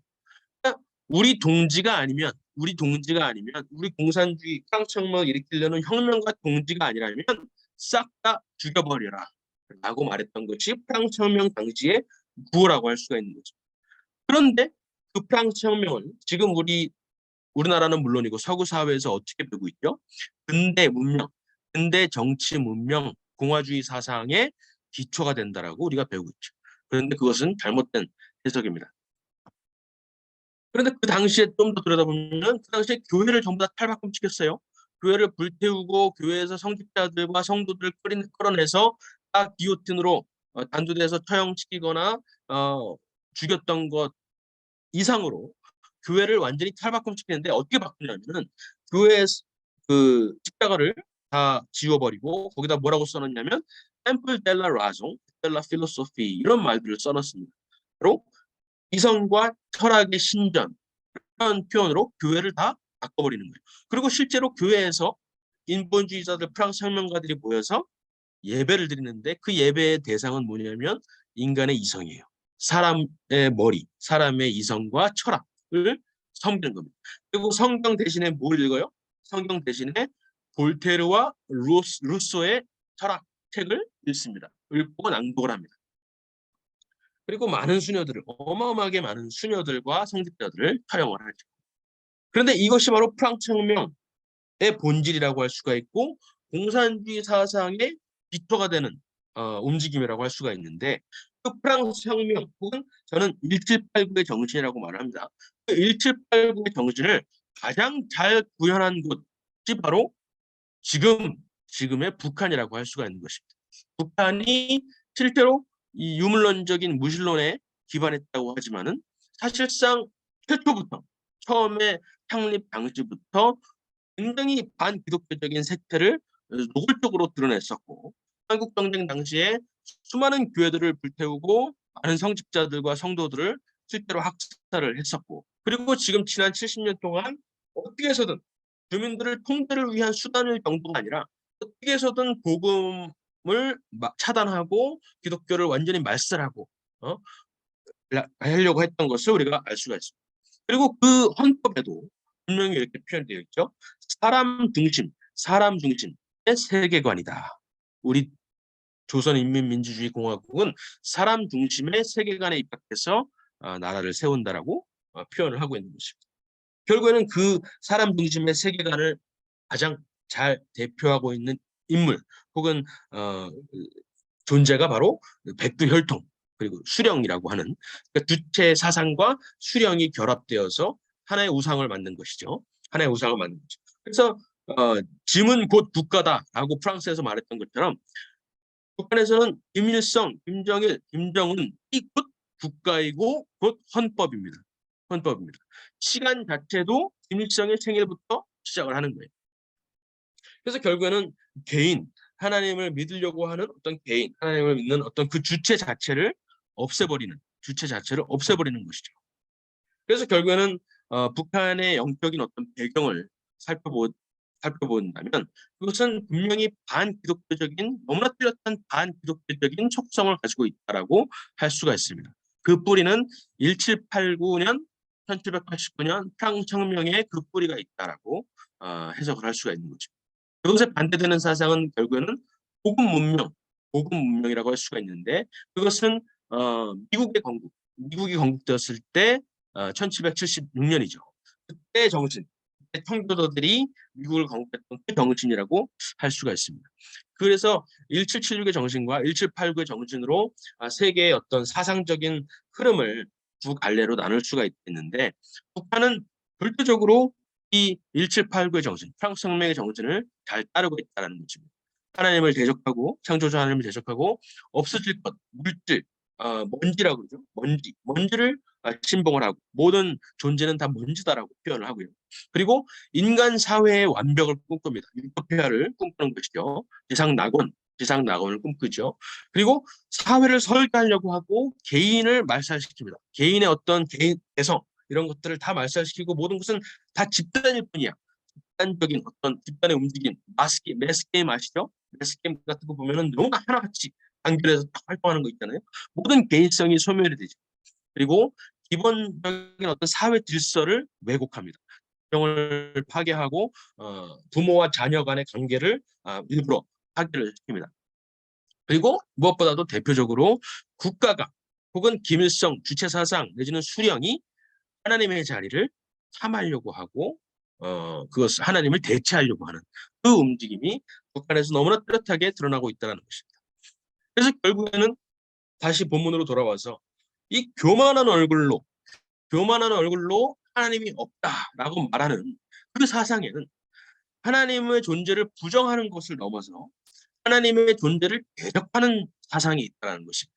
그러니까 우리 동지가 아니면 우리 공산주의 프랑스 혁명을 일으키려는 혁명가 동지가 아니라면 싹 다 죽여버려라 라고 말했던 것이 프랑스 혁명 당시의 구호라고 할 수가 있는 거죠. 그런데 그 프랑스 혁명을 지금 우리나라는 물론이고 서구 사회에서 어떻게 배우고 있죠? 근대 문명, 근대 정치 문명, 공화주의 사상의 기초가 된다라고 우리가 배우고 있죠. 그런데 그것은 잘못된 해석입니다. 그런데 그 당시에 좀 더 들여다보면 그 당시에 교회를 전부 다 탈바꿈시켰어요. 교회를 불태우고 교회에서 성직자들과 성도들을 끌어내서 다 기요틴으로 단두대에서 처형시키거나 죽였던 것 이상으로 교회를 완전히 탈바꿈시키는데 어떻게 바꾸냐면은 교회 그 십자가를 다 지워버리고 거기다 뭐라고 써놨냐면 템플 델라 라종, 델라 필로소피 이런 말들을 써놨습니다. 바로 이성과 철학의 신전 이런 표현으로 교회를 다 바꿔버리는 거예요. 그리고 실제로 교회에서 인본주의자들 프랑스 혁명가들이 모여서 예배를 드리는데 그 예배의 대상은 뭐냐면 인간의 이성이에요. 사람의 머리, 사람의 이성과 철학을 섬기는 겁니다. 그리고 성경 대신에 뭘 읽어요? 성경 대신에 볼테르와 루소의 철학책을 읽습니다. 읽고 낭독을 합니다. 그리고 많은 수녀들을 어마어마하게 많은 수녀들과 성직자들을 촬영을 하죠. 그런데 이것이 바로 프랑스 혁명의 본질이라고 할 수가 있고 공산주의 사상의 기초가 되는 움직임이라고 할 수가 있는데 그 프랑스 혁명 혹은 저는 1789의 정신이라고 말합니다. 그 1789의 정신을 가장 잘 구현한 곳이 바로 지금의 북한이라고 할 수가 있는 것입니다. 북한이 실제로 이 유물론적인 무신론에 기반했다고 하지만은 사실상 최초부터 처음에 창립 당시부터 굉장히 반기독교적인 색채를 노골적으로 드러냈었고 한국전쟁 당시에 수많은 교회들을 불태우고 많은 성직자들과 성도들을 실제로 학살을 했었고 그리고 지금 지난 70년 동안 어떻게 해서든 주민들을 통제를 위한 수단일 정도가 아니라 어떻게 해서든 복음을 차단하고 기독교를 완전히 말살하고 어? 하려고 했던 것을 우리가 알 수가 있습니다. 그리고 그 헌법에도 분명히 이렇게 표현되어 있죠. 사람 중심의 세계관이다. 우리 조선인민민주주의공화국은 사람 중심의 세계관에 입각해서 나라를 세운다라고 표현을 하고 있는 것입니다. 결국에는 그 사람 중심의 세계관을 가장 잘 대표하고 있는 인물 혹은 존재가 바로 백두혈통 그리고 수령이라고 하는 그러니까 주체 사상과 수령이 결합되어서 하나의 우상을 만든 것이죠. 하나의 우상을 만든 거죠. 그래서 짐은 곧 국가다라고 프랑스에서 말했던 것처럼 북한에서는 김일성, 김정일, 김정은이 곧 국가이고 곧 헌법입니다. 헌법입니다. 시간 자체도 김일성의 생일부터 시작을 하는 거예요. 그래서 결국에는 개인, 하나님을 믿으려고 하는 어떤 개인, 하나님을 믿는 어떤 그 주체 자체를 없애버리는 것이죠. 그래서 결국에는 북한의 영적인 어떤 배경을 살펴본다면 그것은 분명히 반기독교적인 너무나 뚜렷한 반기독교적인 속성을 가지고 있다라고 할 수가 있습니다. 그 뿌리는 1789년 1789년 프랑스 혁명의 그 뿌리가 있다라고 해석을 할 수가 있는 거죠. 그것에 반대되는 사상은 결국에는 복음 문명이라고 할 수가 있는데 그것은 미국이 건국되었을 때 1776년이죠. 그때 정신, 그때 청교도들이 미국을 건국했던 그 정신이라고 할 수가 있습니다. 그래서 1776의 정신과 1789의 정신으로 세계의 어떤 사상적인 흐름을 두 갈래로 나눌 수가 있는데 북한은 절대적으로 이 1789의 정신, 프랑스 혁명의 정신을 잘 따르고 있다는 것입니다. 하나님을 대적하고 창조주 하나님을 대적하고 없어질 것, 물질, 먼지라고 그러죠. 먼지를 신봉을 하고 모든 존재는 다 먼지다라고 표현을 하고요. 그리고 인간 사회의 완벽을 꿈꿉니다. 유토피아를 꿈꾸는 것이죠. 지상 낙원을 꿈꾸죠. 그리고 사회를 설계하려고 하고 개인을 말살시킵니다. 개인의 어떤 개인 개성 이런 것들을 다 말살시키고 모든 것은 다 집단일 뿐이야. 집단적인 어떤 집단의 움직임, 매스 게임 아시죠? 매스 게임 같은 거 보면은 너무나 하나같이 단결해서 딱 활동하는 거 있잖아요. 모든 개인성이 소멸이 되죠. 그리고 기본적인 어떤 사회 질서를 왜곡합니다. 가정을 파괴하고 부모와 자녀 간의 관계를 일부러 파괴를 시킵니다. 그리고 무엇보다도 대표적으로 국가가 혹은 김일성 주체 사상 내지는 수령이 하나님의 자리를 탐하려고 하고 그것을 하나님을 대체하려고 하는 그 움직임이 북한에서 너무나 뚜렷하게 드러나고 있다는 것입니다. 그래서 결국에는 다시 본문으로 돌아와서 이 교만한 얼굴로 하나님이 없다라고 말하는 그 사상에는 하나님의 존재를 부정하는 것을 넘어서 하나님의 존재를 대적하는 사상이 있다는 것입니다.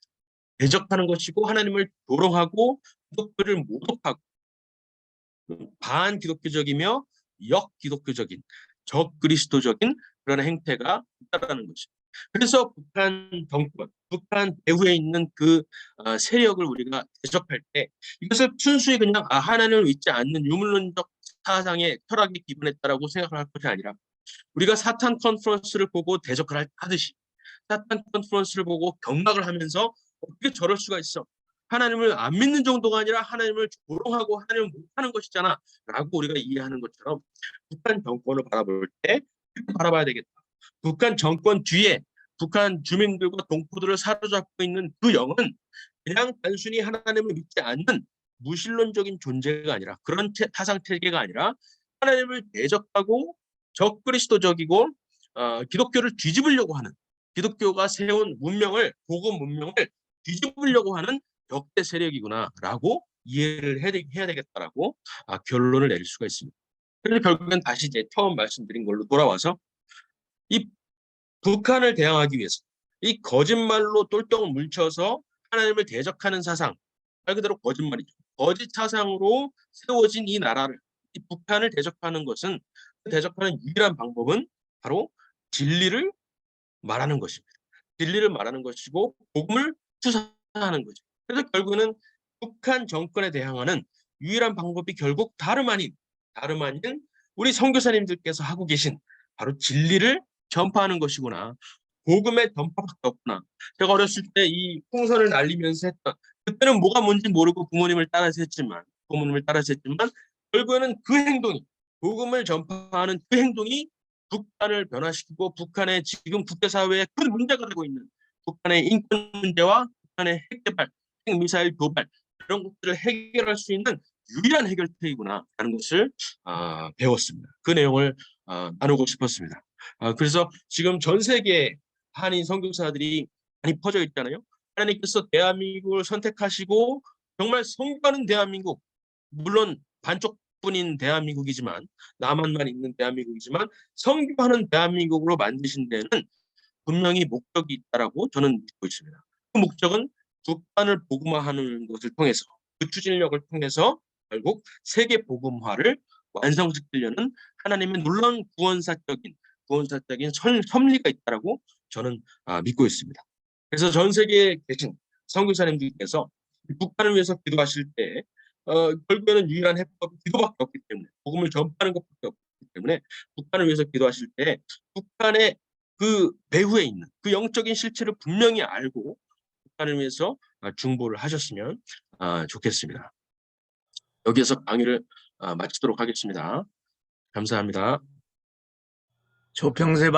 대적하는 것이고 하나님을 조롱하고 기독교를 모독하고 반기독교적이며 역기독교적인 적그리스도적인 그런 행태가 있다는 것입니다. 그래서 북한 정권, 북한 배후에 있는 그 세력을 우리가 대적할 때 이것을 순수히 그냥 하나님을 믿지 않는 유물론적 사상의 철학에 기반했다라고 생각할 것이 아니라 우리가 사탄 컨퍼런스를 보고 대적을 하듯이 사탄 컨퍼런스를 보고 경악을 하면서 어떻게 저럴 수가 있어? 하나님을 안 믿는 정도가 아니라 하나님을 조롱하고 하나님을 못하는 것이잖아 라고 우리가 이해하는 것처럼 북한 정권을 바라볼 때 이렇게 바라봐야 되겠다. 북한 정권 뒤에 북한 주민들과 동포들을 사로잡고 있는 그 영은 그냥 단순히 하나님을 믿지 않는 무신론적인 존재가 아니라 그런 타상 체계가 아니라 하나님을 대적하고 적그리스도적이고 기독교를 뒤집으려고 하는 기독교가 세운 문명을 복음 문명을 뒤집으려고 하는 역대 세력이구나라고 이해를 해야 되겠다라고 결론을 내릴 수가 있습니다. 그래서 결국엔 다시 이제 처음 말씀드린 걸로 돌아와서 이 북한을 대항하기 위해서 이 거짓말로 똘똘 뭉쳐서 하나님을 대적하는 사상, 말 그대로 거짓말이죠. 거짓 사상으로 세워진 이 나라를, 이 북한을 대적하는 것은 대적하는 유일한 방법은 바로 진리를 말하는 것입니다. 진리를 말하는 것이고 복음을 투사하는 거죠. 그래서 결국은 북한 정권에 대항하는 유일한 방법이 결국 다름 아닌 우리 선교사님들께서 하고 계신 바로 진리를 전파하는 것이구나. 복음의 전파밖에 없구나. 제가 어렸을 때 이 풍선을 날리면서 했던 그때는 뭐가 뭔지 모르고 부모님을 따라서 했지만 결국에는 그 행동이 복음을 전파하는 그 행동이 북한을 변화시키고 북한의 지금 국제사회에 큰 문제가 되고 있는 북한의 인권 문제와 북한의 핵개발, 핵미사일 도발 이런 것들을 해결할 수 있는 유일한 해결책이구나 하는 것을 배웠습니다. 그 내용을 나누고 싶었습니다. 그래서 지금 전 세계에 한인 선교사들이 많이 퍼져 있잖아요. 하나님께서 대한민국을 선택하시고 정말 선교하는 대한민국, 물론 반쪽뿐인 대한민국이지만 남한만 있는 대한민국이지만 선교하는 대한민국으로 만드신 데는 분명히 목적이 있다라고 저는 믿고 있습니다. 그 목적은 북한을 복음화하는 것을 통해서 그 추진력을 통해서 결국 세계 복음화를 완성시키려는 하나님의 놀라운 구원사적인 섭리가 있다라고 저는 믿고 있습니다. 그래서 전 세계에 계신 선교사님들께서 북한을 위해서 기도하실 때 결국에는 유일한 해법이 기도밖에 없기 때문에 복음을 전파하는 것밖에 없기 때문에 북한을 위해서 기도하실 때 북한의 그 배후에 있는 그 영적인 실체를 분명히 알고 북한을 위해서 중보를 하셨으면 좋겠습니다. 여기에서 강의를 마치도록 하겠습니다. 감사합니다. 조평세